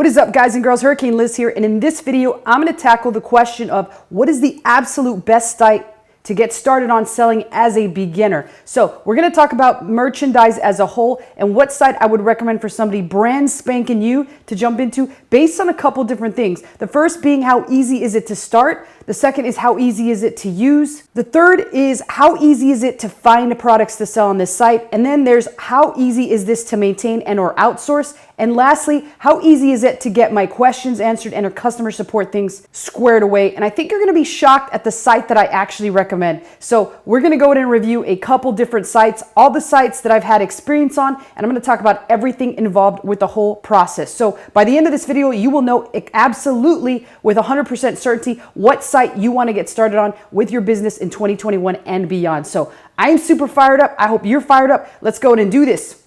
What is up, guys and girls? Hurricane Liz here, and in this video I'm going to tackle the question of what is the absolute best site to get started on selling as a beginner. So we're going to talk about merchandise as a whole and what site I would recommend for somebody brand spanking new to jump into based on a couple different things. The first being how easy is it to start? The second is how easy is it to use? The third is how easy is it to find products to sell on this site? And then there's how easy is this to maintain and or outsource? And lastly, how easy is it to get my questions answered and our customer support things squared away? And I think you're going to be shocked at the site that I actually recommend. So we're going to go ahead and review a couple different sites, all the sites that I've had experience on, and I'm going to talk about everything involved with the whole process. So by the end of this video, you will know absolutely with 100% certainty what site you want to get started on with your business in 2021 and beyond. So I'm super fired up. I hope you're fired up. Let's go ahead and do this.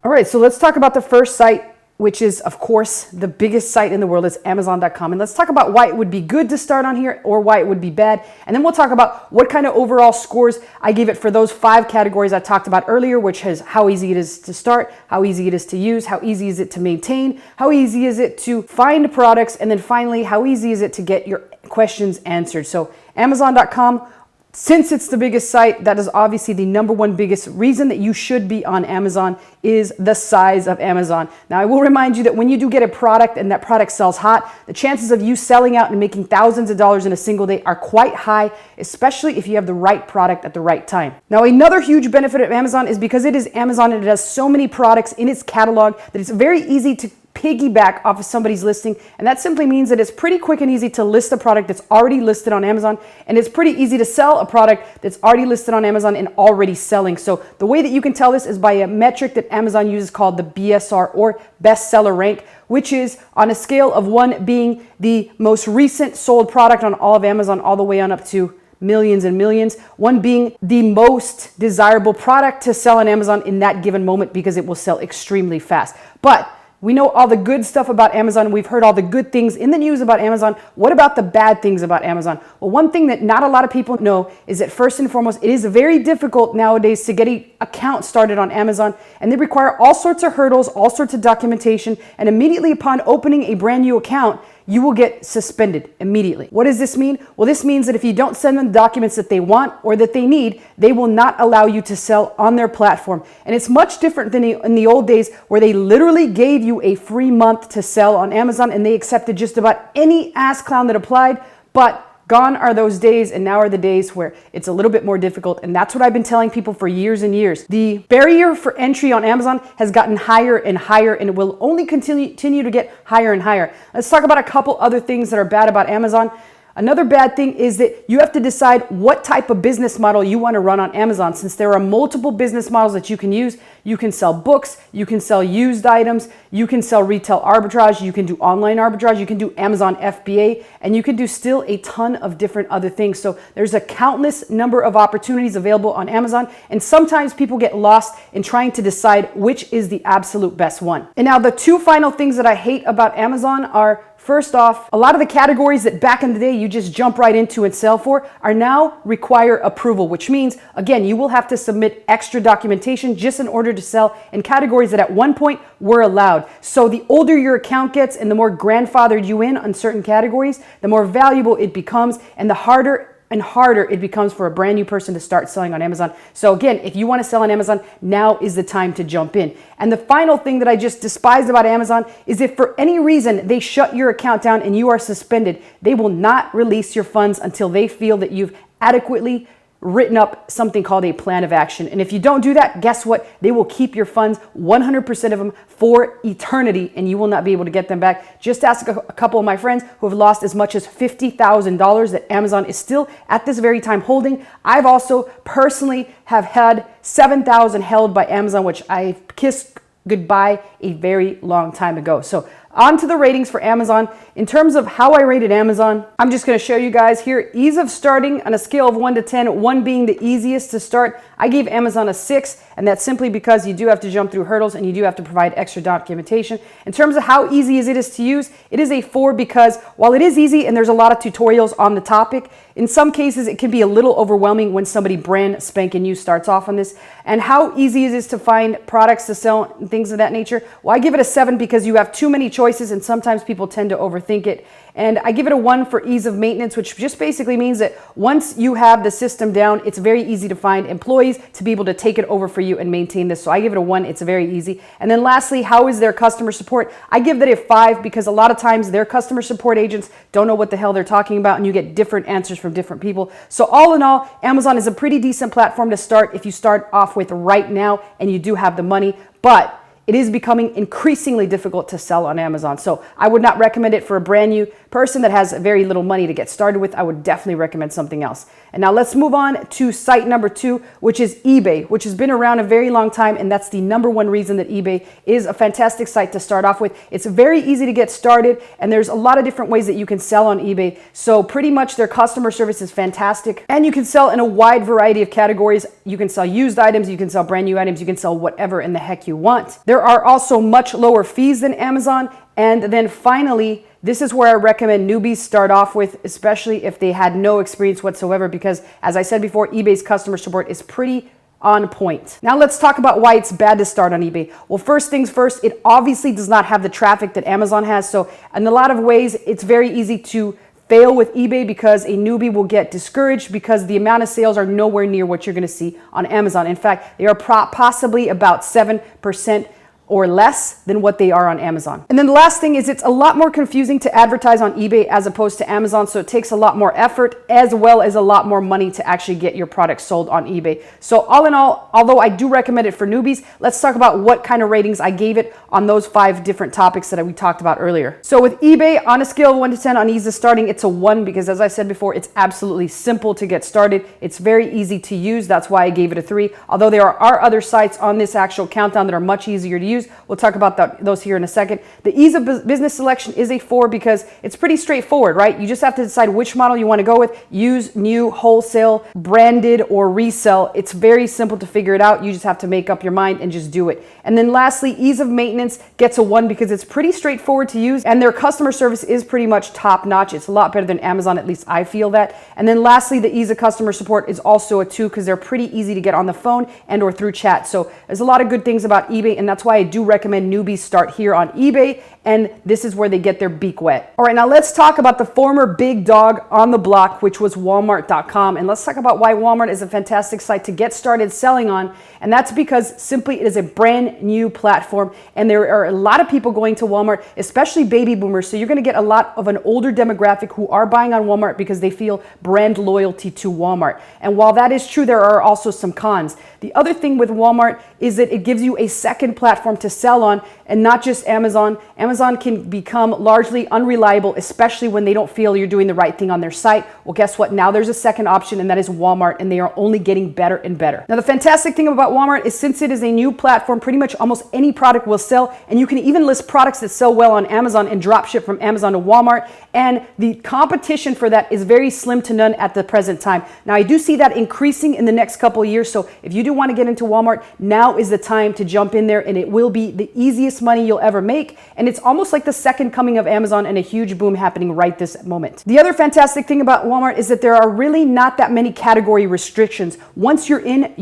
All right, so let's talk about the first site, which is, of course, the biggest site in the world. Is Amazon.com. And let's talk about why it would be good to start on here or why it would be bad. And then we'll talk about what kind of overall scores I give it for those 5 categories I talked about earlier, which is how easy it is to start, how easy it is to use, how easy is it to maintain, how easy is it to find products, and then finally, how easy is it to get your questions answered. So Amazon.com, since it's the biggest site, that is obviously the number one biggest reason that you should be on Amazon is the size of Amazon. Now, I will remind you that when you do get a product and that product sells hot, the chances of you selling out and making thousands of dollars in a single day are quite high, especially if you have the right product at the right time. Now, another huge benefit of Amazon is because it is Amazon and it has so many products in its catalog that it's very easy to piggyback off of somebody's listing, and that simply means that it's pretty quick and easy to list a product that's already listed on Amazon, and it's pretty easy to sell a product that's already listed on Amazon and already selling. So the way that you can tell this is by a metric that Amazon uses called the BSR, or bestseller rank, which is on a scale of 1 being the most recent sold product on all of Amazon all the way on up to millions and millions, 1 being the most desirable product to sell on Amazon in that given moment because it will sell extremely fast. But we know all the good stuff about Amazon. We've heard all the good things in the news about Amazon. What about the bad things about Amazon? Well, one thing that not a lot of people know is that first and foremost, it is very difficult nowadays to get an account started on Amazon, and they require all sorts of hurdles, all sorts of documentation, and immediately upon opening a brand new account, you will get suspended immediately. What does this mean? Well, this means that if you don't send them the documents that they want or that they need, they will not allow you to sell on their platform. And it's much different than in the old days where they literally gave you a free month to sell on Amazon and they accepted just about any ass clown that applied. But gone are those days, and now are the days where it's a little bit more difficult, and that's what I've been telling people for years and years. The barrier for entry on Amazon has gotten higher and higher, and it will only continue to get higher and higher. Let's talk about a couple other things that are bad about Amazon. Another bad thing is that you have to decide what type of business model you want to run on Amazon. Since there are multiple business models that you can use, you can sell books, you can sell used items, you can sell retail arbitrage, you can do online arbitrage, you can do Amazon FBA, and you can do still a ton of different other things. So there's a countless number of opportunities available on Amazon, and sometimes people get lost in trying to decide which is the absolute best one. And now the 2 final things that I hate about Amazon are, first off, a lot of the categories that back in the day you just jump right into and sell for are now require approval, which means, again, you will have to submit extra documentation just in order to sell in categories that at one point were allowed. So the older your account gets and the more grandfathered you in on certain categories, the more valuable it becomes and the harder and harder it becomes for a brand new person to start selling on Amazon. So again, if you want to sell on Amazon, now is the time to jump in. And the final thing that I just despise about Amazon is if for any reason they shut your account down and you are suspended, they will not release your funds until they feel that you've adequately written up something called a plan of action. And if you don't do that, guess what? They will keep your funds, 100% of them, for eternity, and you will not be able to get them back. Just ask a couple of my friends who have lost as much as $50,000 that Amazon is still at this very time holding. I've also personally have had $7,000 held by Amazon, which I've kissed goodbye a very long time ago. So on to the ratings for Amazon. In terms of how I rated Amazon, I'm just going to show you guys here. Ease of starting on a scale of 1 to 10, 1 being the easiest to start. I gave Amazon a 6, and that's simply because you do have to jump through hurdles and you do have to provide extra documentation. In terms of how easy it is to use, it is a 4 because while it is easy and there's a lot of tutorials on the topic, in some cases it can be a little overwhelming when somebody brand spanking new starts off on this. And how easy it is to find products to sell and things of that nature, well, I give it a 7 because you have too many choices and sometimes people tend to overthink it. And I give it a 1 for ease of maintenance, which just basically means that once you have the system down, it's very easy to find employees to be able to take it over for you and maintain this. So I give it a 1. It's very easy. And then lastly, how is their customer support? I give that a 5 because a lot of times their customer support agents don't know what the hell they're talking about and you get different answers from different people. So all in all, Amazon is a pretty decent platform to start if you start off with right now and you do have the money. But it is becoming increasingly difficult to sell on Amazon. So I would not recommend it for a brand new person that has very little money to get started with. I would definitely recommend something else. And now let's move on to site number 2, which is eBay, which has been around a very long time. And that's the #1 reason that eBay is a fantastic site to start off with. It's very easy to get started and there's a lot of different ways that you can sell on eBay. So pretty much their customer service is fantastic and you can sell in a wide variety of categories. You can sell used items, you can sell brand new items, you can sell whatever in the heck you want. There are also much lower fees than Amazon. And then finally, this is where I recommend newbies start off with, especially if they had no experience whatsoever, because as I said before, eBay's customer support is pretty on point. Now let's talk about why it's bad to start on eBay. Well, first things first, it obviously does not have the traffic that Amazon has. So in a lot of ways, it's very easy to fail with eBay because a newbie will get discouraged because the amount of sales are nowhere near what you're going to see on Amazon. In fact, they are possibly about 7% or less than what they are on Amazon. And then the last thing is it's a lot more confusing to advertise on eBay as opposed to Amazon, so it takes a lot more effort as well as a lot more money to actually get your product sold on eBay. So all in all, although I do recommend it for newbies, let's talk about what kind of ratings I gave it on those 5 different topics that we talked about earlier. So with eBay, on a scale of 1 to 10 on ease of starting, it's a 1 because as I said before, it's absolutely simple to get started. It's very easy to use. That's why I gave it a 3. Although there are other sites on this actual countdown that are much easier to use. We'll talk about those here in a second. The ease of business selection is a 4 because it's pretty straightforward, right? You just have to decide which model you want to go with. Use, new, wholesale, branded, or resell. It's very simple to figure it out. You just have to make up your mind and just do it. And then lastly, ease of maintenance gets a 1 because it's pretty straightforward to use and their customer service is pretty much top notch. It's a lot better than Amazon, at least I feel that. And then lastly, the ease of customer support is also a 2 because they're pretty easy to get on the phone and or through chat. So there's a lot of good things about eBay and that's why I do recommend newbies start here on eBay, and this is where they get their beak wet. All right, now let's talk about the former big dog on the block, which was Walmart.com, and let's talk about why Walmart is a fantastic site to get started selling on, and that's because simply it is a brand new platform, and there are a lot of people going to Walmart, especially baby boomers, so you're going to get a lot of an older demographic who are buying on Walmart because they feel brand loyalty to Walmart. And while that is true, there are also some cons. The other thing with Walmart is that it gives you a second platform to sell on, and not just Amazon. Amazon can become largely unreliable, especially when they don't feel you're doing the right thing on their site. Well, guess what? Now there's a second option, and that is Walmart, and they are only getting better and better. Now, the fantastic thing about Walmart is since it is a new platform, pretty much almost any product will sell, and you can even list products that sell well on Amazon and drop ship from Amazon to Walmart, and the competition for that is very slim to none at the present time. Now, I do see that increasing in the next couple of years, so if you do want to get into Walmart, now is the time to jump in there, and it will be the easiest money you'll ever make, and it's almost like the second coming of Amazon and a huge boom happening right this moment. The other fantastic thing about Walmart is that there are really not that many category restrictions. Once you're in,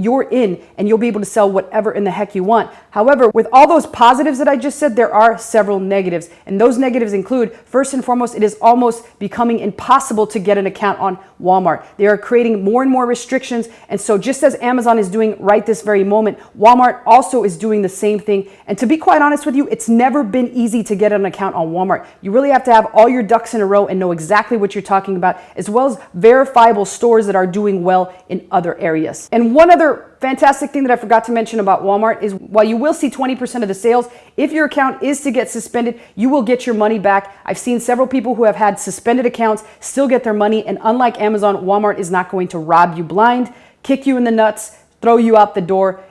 and you'll be able to sell whatever in the heck you want. However, with all those positives that I just said, there are several negatives, and those negatives include, first and foremost, it is almost becoming impossible to get an account on Walmart. They are creating more and more restrictions, and so just as Amazon is doing right this very moment, Walmart also is doing the same thing. And to be quite honest with you, it's never been easy to get an account on Walmart. You really have to have all your ducks in a row and know exactly what you're talking about, as well as verifiable stores that are doing well in other areas. And one other fantastic thing that I forgot to mention about Walmart is while you will see 20% of the sales, if your account is to get suspended, you will get your money back. I've seen several people who have had suspended accounts still get their money, and unlike Amazon, Walmart is not going to rob you blind, kick you in the nuts, throw you out the door.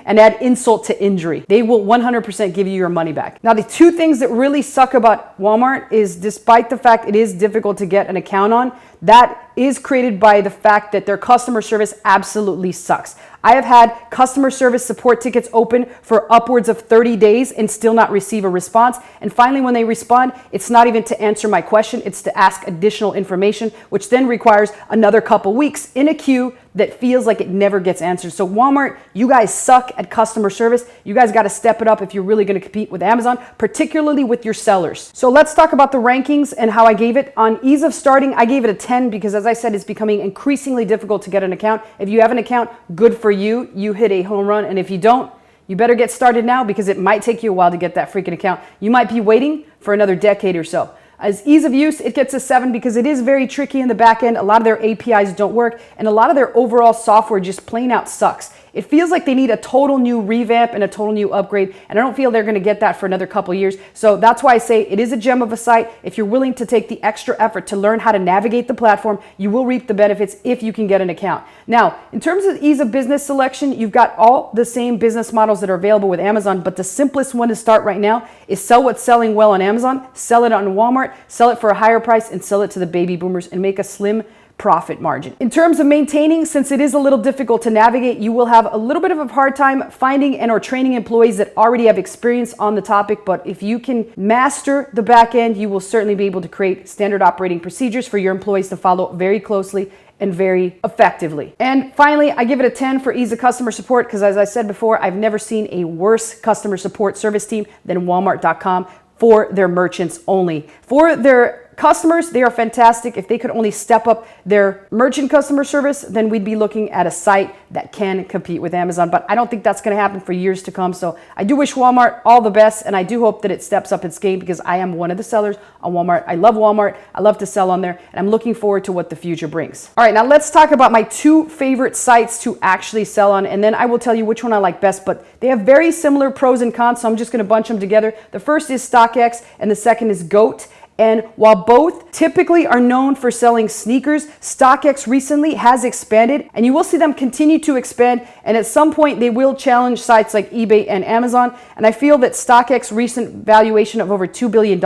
and add insult to injury. They will 100% give you your money back. Now, the two things that really suck about Walmart is, despite the fact it is difficult to get an account on, that is created by the fact that their customer service absolutely sucks. I have had customer service support tickets open for upwards of 30 days and still not receive a response. And finally, when they respond, it's not even to answer my question, it's to ask additional information, which then requires another couple weeks in a queue that feels like it never gets answered. So Walmart, you guys suck at customer service. You guys got to step it up if you're really going to compete with Amazon, particularly with your sellers. So let's talk about the rankings and how I gave it. On ease of starting, I gave it a 10 because, as I said, it's becoming increasingly difficult to get an account. If you have an account, good for you. You hit a home run. And if you don't, you better get started now because it might take you a while to get that freaking account. You might be waiting for another decade or so. As ease of use, it gets a 7 because it is very tricky in the back end. A lot of their APIs don't work, and a lot of their overall software just plain out sucks. It feels like they need a total new revamp and a total new upgrade, and I don't feel they're going to get that for another couple years. So that's why I say it is a gem of a site. If you're willing to take the extra effort to learn how to navigate the platform, you will reap the benefits if you can get an account. Now, in terms of ease of business selection, you've got all the same business models that are available with Amazon, but the simplest one to start right now is sell what's selling well on Amazon, sell it on Walmart, sell it for a higher price, and sell it to the baby boomers and make a slim profit margin. In terms of maintaining, since it is a little difficult to navigate, you will have a little bit of a hard time finding and or training employees that already have experience on the topic. But if you can master the back end, you will certainly be able to create standard operating procedures for your employees to follow very closely and very effectively. And finally, I give it a 10 for ease of customer support because, as I said before, I've never seen a worse customer support service team than Walmart.com for their merchants only. For their customers, they are fantastic. If they could only step up their merchant customer service, then we'd be looking at a site that can compete with Amazon. But I don't think that's going to happen for years to come. So I do wish Walmart all the best, and I do hope that it steps up its game because I am one of the sellers on Walmart. I love Walmart. I love to sell on there, and I'm looking forward to what the future brings. All right, now let's talk about my two favorite sites to actually sell on, and then I will tell you which one I like best. But they have very similar pros and cons, so I'm just going to bunch them together. The first is Stockx, and the second is Goat. And while both typically are known for selling sneakers, Stockx recently has expanded, and you will see them continue to expand, and at some point they will challenge sites like eBay and Amazon. And I feel that Stockx's recent valuation of over $2 billion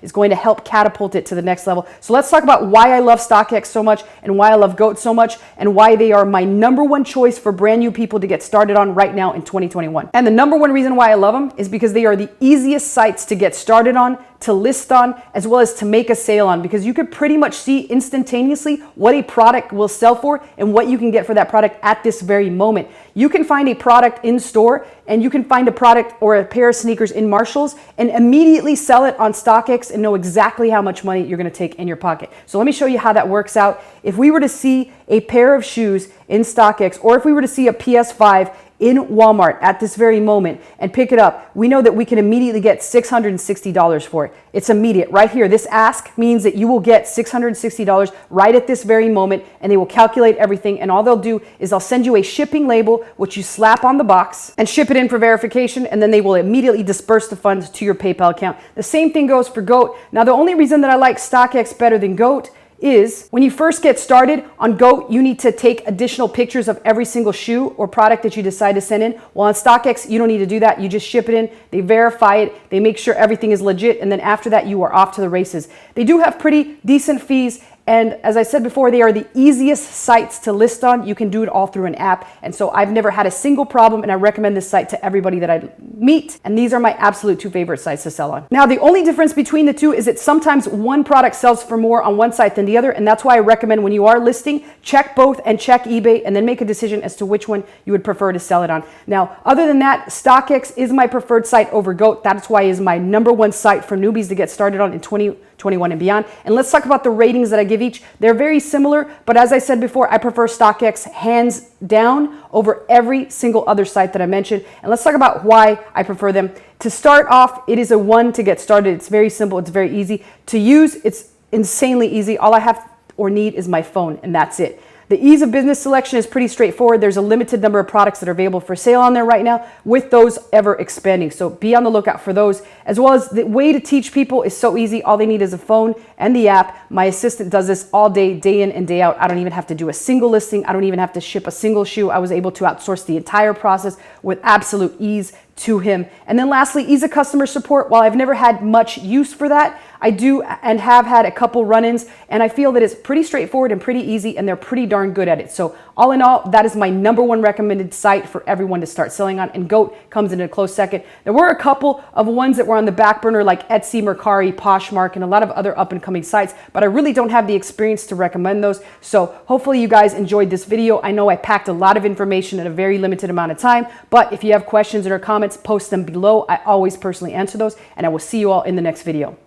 is going to help catapult it to the next level. So let's talk about why I love Stockx so much and why I love Goat so much and why they are my number one choice for brand new people to get started on right now in 2021. And the number one reason why I love them is because they are the easiest sites to get started on, to list on, as well as to make a sale on, because you could pretty much see instantaneously what a product will sell for and what you can get for that product at this very moment. You can find a product in store, and you can find a product or a pair of sneakers in Marshall's and immediately sell it on Stockx and know exactly how much money you're going to take in your pocket. So let me show you how that works out. If we were to see a pair of shoes in Stockx, or if we were to see a PS5 in Walmart at this very moment and pick it up, we know that we can immediately get $660 for it. It's immediate right here. This ask means that you will get $660 right at this very moment, and they will calculate everything, and all they'll do is they'll send you a shipping label which you slap on the box and ship it in for verification, and then they will immediately disperse the funds to your PayPal account. The same thing goes for Goat. Now, the only reason that I like Stockx better than Goat is when you first get started on Goat, you need to take additional pictures of every single shoe or product that you decide to send in. While on Stockx, you don't need to do that. You just ship it in, they verify it, they make sure everything is legit, and then after that, you are off to the races. They do have pretty decent fees, and as I said before, they are the easiest sites to list on. You can do it all through an app, and so I've never had a single problem, and I recommend this site to everybody that I meet, and these are my absolute two favorite sites to sell on. Now, the only difference between the two is that sometimes one product sells for more on one site than the other, and that's why I recommend when you are listing, check both and check eBay, and then make a decision as to which one you would prefer to sell it on. Now, other than that, Stockx is my preferred site over Goat. That's why it is my number one site for newbies to get started on in 2021 and beyond. And let's talk about the ratings that I give each. They're very similar, but as I said before, I prefer Stockx hands down over every single other site that I mentioned. And let's talk about why I prefer them. To start off, it is a 1 to get started. It's very simple. It's very easy to use. It's insanely easy. All I have or need is my phone, and that's it. The ease of business selection is pretty straightforward. There's a limited number of products that are available for sale on there right now, with those ever expanding. So be on the lookout for those, as well as the way to teach people is so easy. All they need is a phone and the app. My assistant does this all day, day in and day out. I don't even have to do a single listing. I don't even have to ship a single shoe. I was able to outsource the entire process with absolute ease to him. And then lastly, ease of customer support. While I've never had much use for that, I do and have had a couple run-ins, and I feel that it's pretty straightforward and pretty easy, and they're pretty darn good at it. So all in all, that is my #1 recommended site for everyone to start selling on, and Goat comes in a close second. There were a couple of ones that were on the back burner like Etsy, Mercari, Poshmark, and a lot of other up-and-coming sites, but I really don't have the experience to recommend those. So hopefully you guys enjoyed this video. I know I packed a lot of information in a very limited amount of time, but if you have questions or comments, post them below. I always personally answer those, and I will see you all in the next video.